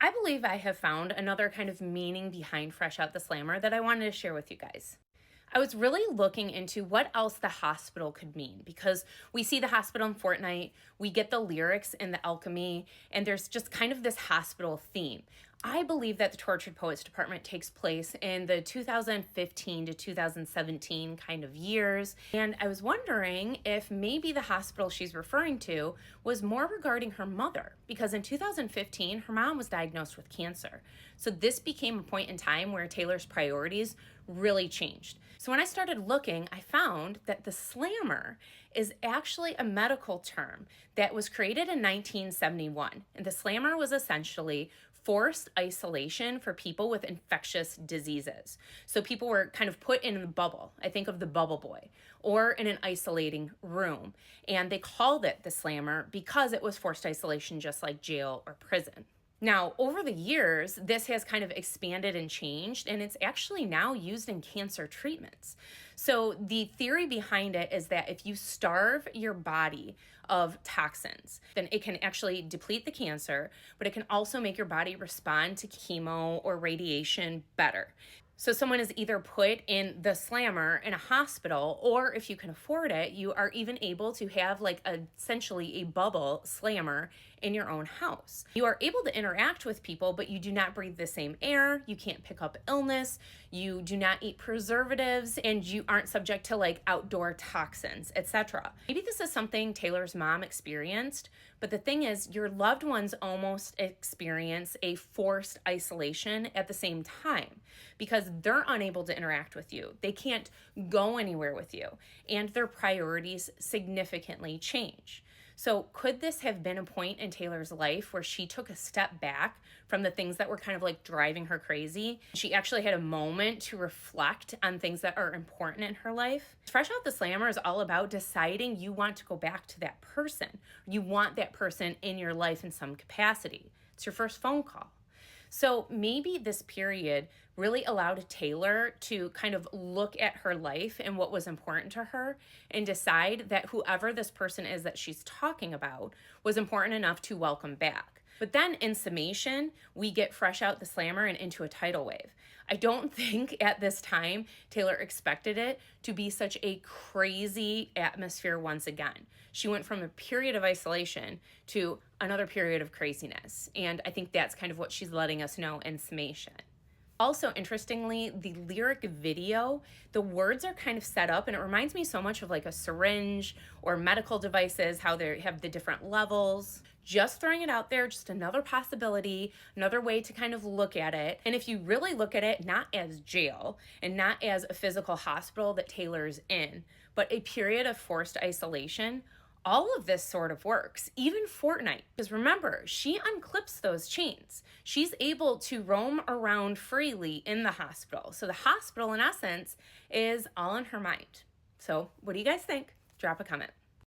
I believe I have found another kind of meaning behind Fresh Out the Slammer that I wanted to share with you guys. I was really looking into what else the hospital could mean because we see the hospital in Fortnite, we get the lyrics in the alchemy, and there's just kind of this hospital theme. I believe that the Tortured Poets Department takes place in the 2015 to 2017 kind of years, and I was wondering if maybe the hospital she's referring to was more regarding her mother, because in 2015, her mom was diagnosed with cancer. So this became a point in time where Taylor's priorities really changed. So when I started looking, I found that the slammer is actually a medical term that was created in 1971. And the slammer was essentially forced isolation for people with infectious diseases. So people were kind of put in a bubble. I think of the bubble boy, or in an isolating room. And they called it the slammer because it was forced isolation, just like jail or prison. Now, over the years, this has kind of expanded and changed, and it's actually now used in cancer treatments. So the theory behind it is that if you starve your body of toxins, then it can actually deplete the cancer, but it can also make your body respond to chemo or radiation better. So someone is either put in the slammer in a hospital, or if you can afford it, you are even able to have essentially a bubble slammer in your own house. You are able to interact with people, but you do not breathe the same air. You can't pick up illness. You do not eat preservatives, and you aren't subject to outdoor toxins, etc. Maybe this is something Taylor's mom experienced, but the thing is, your loved ones almost experience a forced isolation at the same time because they're unable to interact with you. They can't go anywhere with you, and their priorities significantly change. So could this have been a point in Taylor's life where she took a step back from the things that were kind of driving her crazy? She actually had a moment to reflect on things that are important in her life. Fresh Out the Slammer is all about deciding you want to go back to that person. You want that person in your life in some capacity. It's your first phone call. So maybe this period really allowed Taylor to kind of look at her life and what was important to her and decide that whoever this person is that she's talking about was important enough to welcome back. But then in summation, we get Fresh Out the Slammer and into a tidal wave. I don't think at this time Taylor expected it to be such a crazy atmosphere once again. She went from a period of isolation to another period of craziness. And I think that's kind of what she's letting us know in summation. Also, interestingly, the lyric video, the words are kind of set up, and it reminds me so much of a syringe or medical devices, how they have the different levels. Just throwing it out there, just another possibility, another way to kind of look at it. And if you really look at it, not as jail and not as a physical hospital that Taylor's in, but a period of forced isolation, all of this sort of works, even Fortnite. Because remember, she unclips those chains. She's able to roam around freely in the hospital. So the hospital, in essence, is all in her mind. So what do you guys think? Drop a comment.